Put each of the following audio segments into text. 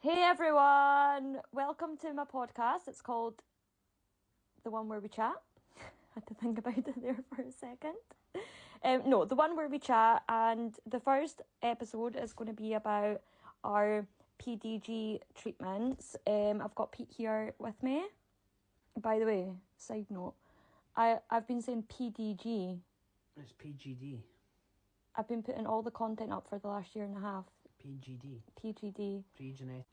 Hey everyone, welcome to my podcast. It's called The One Where We Chat. Had to think about it there for a second. No, The One Where We Chat, and the first episode is going to be about our PDG treatments. I've got Pete here with me. By the way, side note, I've been saying PDG. It's PGD. I've been putting all the content up for the last year and a half. PGD. Pre-genetic.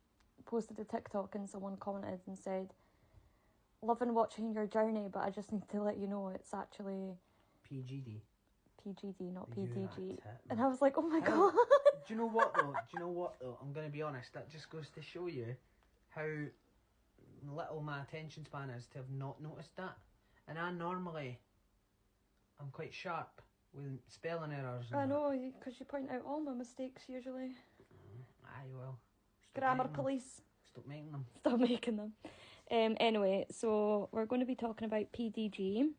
Posted a TikTok and someone commented and said, loving watching your journey, but I just need to let you know it's actually PGD, not PDG. Tit, and I was like, oh my god. Do you know what though? I'm going to be honest, that just goes to show you how little my attention span is to have not noticed that. And I'm quite sharp with spelling errors. I know, because you point out all my mistakes usually. Aye, well. Grammar police. Stop making them. Stop making them. Anyway, so we're going to be talking about PDG.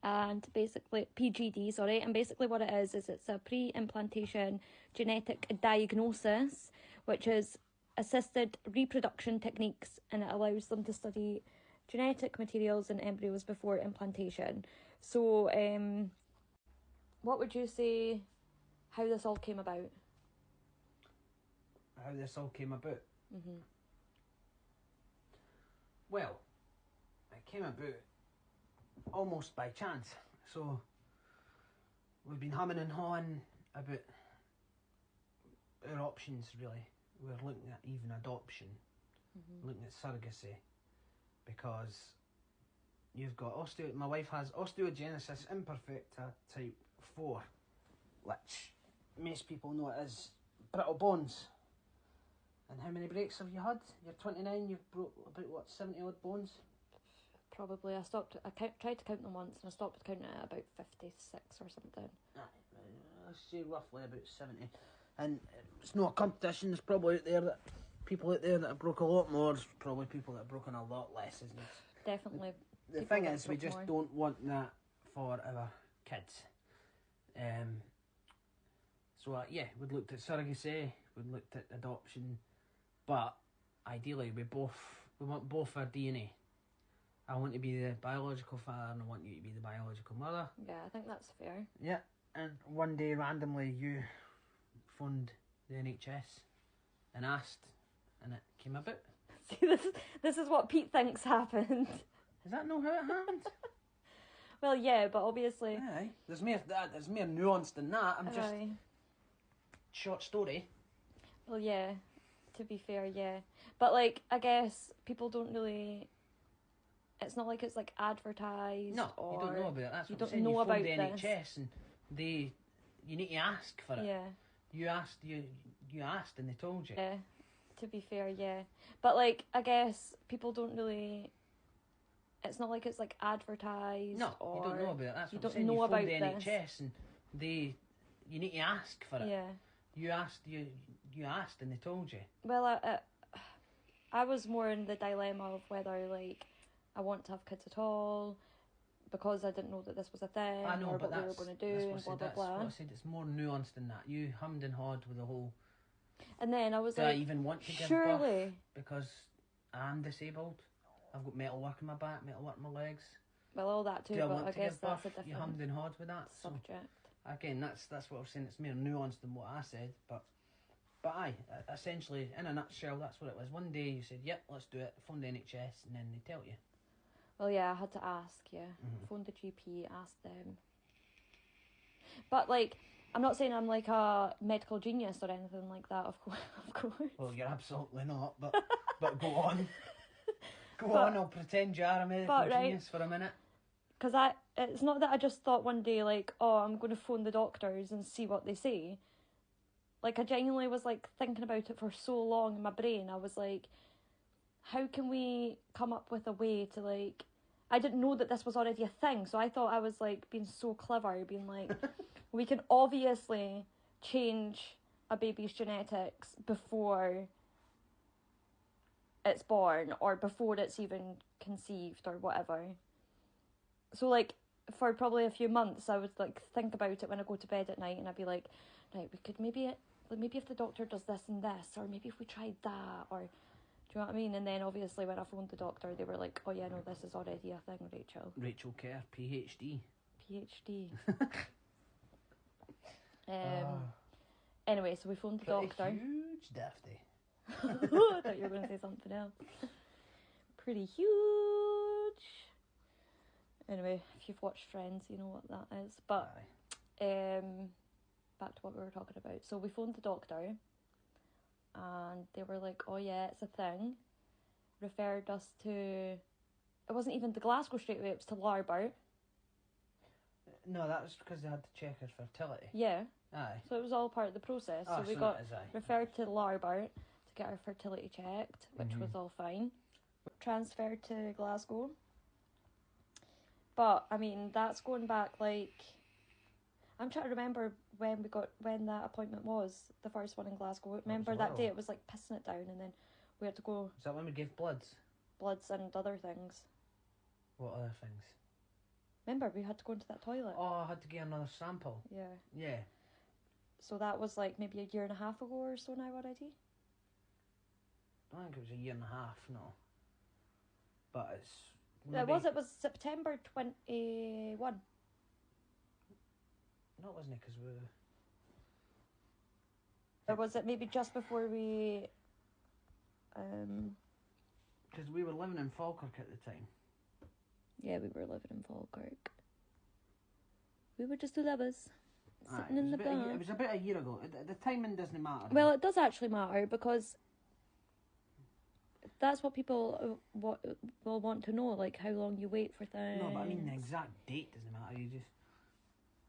And basically, PGD, sorry. And basically what it is it's a pre-implantation genetic diagnosis, which is assisted reproduction techniques, and it allows them to study genetic materials in embryos before implantation. So, what would you say how this all came about? How this all came about? Mm-hmm. Well, it came about almost by chance. So, we've been humming and hawing about our options, really. We're looking at even adoption, looking at surrogacy, because you've got my wife has osteogenesis imperfecta type 4, which most people know it as brittle bones. And how many breaks have you had? You're 29, you've broke about 70 odd bones? Probably. I tried to count them once and I stopped counting at about 56 or something. Let's say roughly about 70. And it's not a competition, there's probably people out there that have broke a lot more, there's probably people that have broken a lot less, isn't it? Definitely. The thing is, we just don't want that for our kids. So we'd looked at surrogacy, we'd looked at adoption, but ideally we want both our DNA. I want to be the biological father and I want you to be the biological mother. Yeah, I think that's fair. Yeah, and one day randomly you phoned the NHS and asked, and it came about. See, this is what Pete thinks happened. Is that not how it happened? Well, yeah, but obviously... Aye, there's more nuance than that. I'm just... Short story. Well, yeah, to be fair, yeah. But, like, I guess people don't really... It's not like it's, like, advertised. No, or you don't know about it. That's what you I'm saying. Know you phoned the NHS and you need to ask for it. Yeah. You asked and they told you. Yeah, to be fair, yeah. But, like, I guess people don't really... It's not like it's, like, advertised. No, or you don't know about it. That's you what don't I'm saying. know You about phoned the this. NHS and you need to ask for it. Yeah. You asked and they told you. Well, I was more in the dilemma of whether, like, I want to have kids at all because I didn't know that this was a thing or what we were going to do and blah, blah, blah. That's what I said. It's more nuanced than that. You hummed and hawed with the whole... And then I was do like... I even want to give surely. birth because I'm disabled? I've got metal work in my back, metal work in my legs. Well, all that too, but I guess that's a different You hummed and hawed with that subject. So, again, that's what I was saying. It's more nuanced than what I said, but aye, essentially, in a nutshell, that's what it was. One day you said, yep, let's do it. Phone the NHS, and then they tell you. Well, yeah, I had to ask, yeah. Phone the GP, ask them. But, like, I'm not saying I'm like a medical genius or anything like that, of course. Well, you're absolutely not, but go on. Go on, I'll pretend you are a medical genius for a minute. Because it's not that I just thought one day, like, oh, I'm going to phone the doctors and see what they say. Like, I genuinely was, like, thinking about it for so long in my brain. I was like, how can we come up with a way to, like... I didn't know that this was already a thing, so I thought I was, like, being so clever, being like, we can obviously change a baby's genetics before it's born or before it's even conceived or whatever. So, like, for probably a few months, I would, like, think about it when I go to bed at night and I'd be like, right, we could maybe like, maybe if the doctor does this and this, or maybe if we tried that, or, do you know what I mean? And then obviously when I phoned the doctor, they were like, oh yeah, no, this is already a thing, Rachel. Rachel Kerr, PhD. PhD. Oh. Anyway, so we phoned the doctor. Huge, Daphne. I thought you were going to say something else. Pretty huge. Anyway, if you've watched Friends, you know what that is. But back to what we were talking about. So we phoned the doctor, and they were like, oh yeah, it's a thing. Referred us to... It wasn't even to Glasgow straight away, it was to Larbert. No, that was because they had to check her fertility. Yeah. Aye. So it was all part of the process. Oh, so we so got that is, aye. referred to Larbert to get our fertility checked, which was all fine. Transferred to Glasgow. But, I mean, that's going back, like... I'm trying to remember when that appointment was, the first one in Glasgow. Remember that day it was like pissing it down, and then we had to go... Is that when we gave bloods? Bloods and other things. What other things? Remember, we had to go into that toilet. Oh, I had to get another sample. Yeah. Yeah. So that was like maybe a year and a half ago or so now already? I don't think it was a year and a half, no. But it's... It was September 21. No, wasn't it? Because we... Or was it maybe just before we... Because we were living in Falkirk at the time. Yeah, we were living in Falkirk. We were just two lovers. Sitting in the bar. It was about a year ago. The timing doesn't matter. Well, it does actually matter, because that's what people will want to know, like how long you wait for things. No, but I mean the exact date doesn't matter. You just...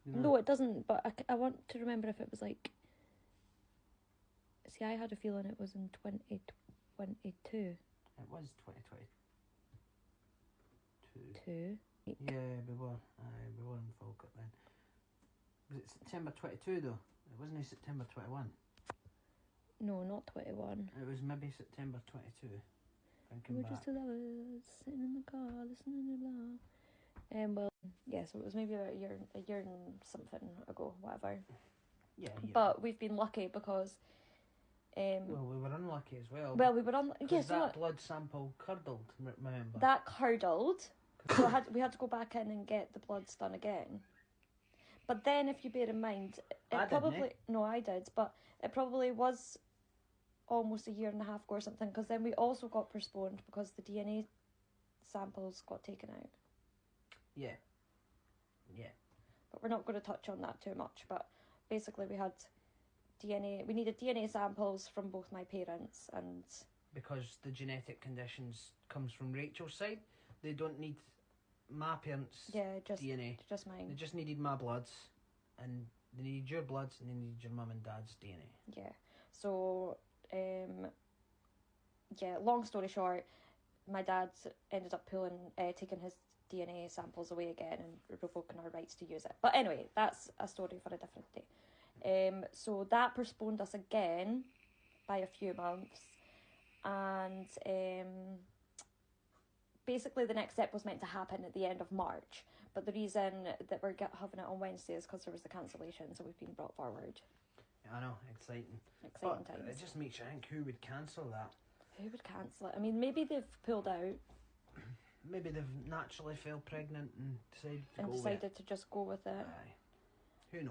You know. No, it doesn't, but I want to remember if it was like... See, I had a feeling it was in 2022. It was 2022. Yeah, we were in Falkirk then. Was it September 22 though? It wasn't September 21. No, not 21. It was maybe September 22. We were just two lovers sitting in the car listening to blah. Well, yeah, so it was maybe about a year and something ago, whatever. Yeah. But we've been lucky because... well, we were unlucky as well. Well, we were Yes, that blood sample curdled, remember? That curdled. So we had to go back in and get the bloods done again. But then, if you bear in mind, no, I did, but it probably was almost a year and a half ago or something, because then we also got postponed because the DNA samples got taken out. Yeah. But we're not going to touch on that too much. But basically, we needed DNA samples from both my parents, and because the genetic conditions comes from Rachel's side, they don't need my parents' DNA. Just mine. They just needed my bloods, and they needed your bloods, and they needed your mum and dad's DNA. Yeah. So, long story short, my dad ended up taking his DNA samples away again and revoking our rights to use it. But anyway, that's a story for a different day. So that postponed us again by a few months, and basically the next step was meant to happen at the end of March, but the reason that we're having it on Wednesday is because there was the cancellation, so we've been brought forward. Yeah, I know, exciting times. It just makes you think, who would cancel that? Who would cancel it? I mean, maybe they've pulled out. Maybe they've naturally fell pregnant and decided to just go with it. Aye. Who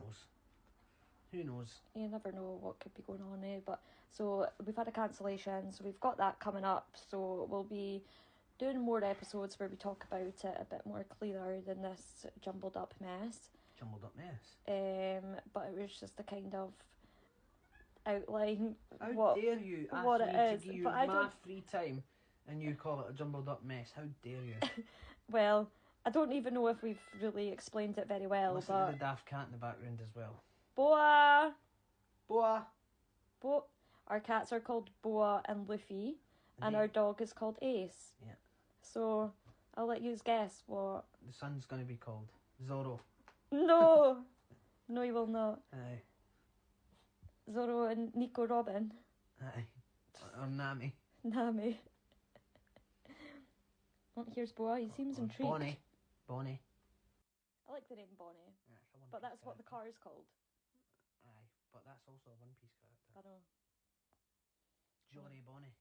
knows? You never know what could be going on there. But so we've had a cancellation, so we've got that coming up. So we'll be doing more episodes where we talk about it a bit more clearer than this jumbled up mess. But it was just a kind of outline. How dare you ask what me it is? to give you But my free time and you call it a jumbled up mess? How dare you? Well, I don't even know if we've really explained it very well. Listen but to the daft cat in the background as well. Boa. Boa. Our cats are called Boa and Luffy, and our dog is called Ace. Yeah. So I'll let you guess what the son's going to be called. Zorro. No, no, you will not. Aye. Zorro and Nico Robin. Aye. Or Nami. Nami. Oh, here's Boa. He seems intrigued. Bonnie. I like the name Bonnie. Yeah, but that's what the car is called. Aye, but that's also a One Piece character. I know. Johnny Bonnie.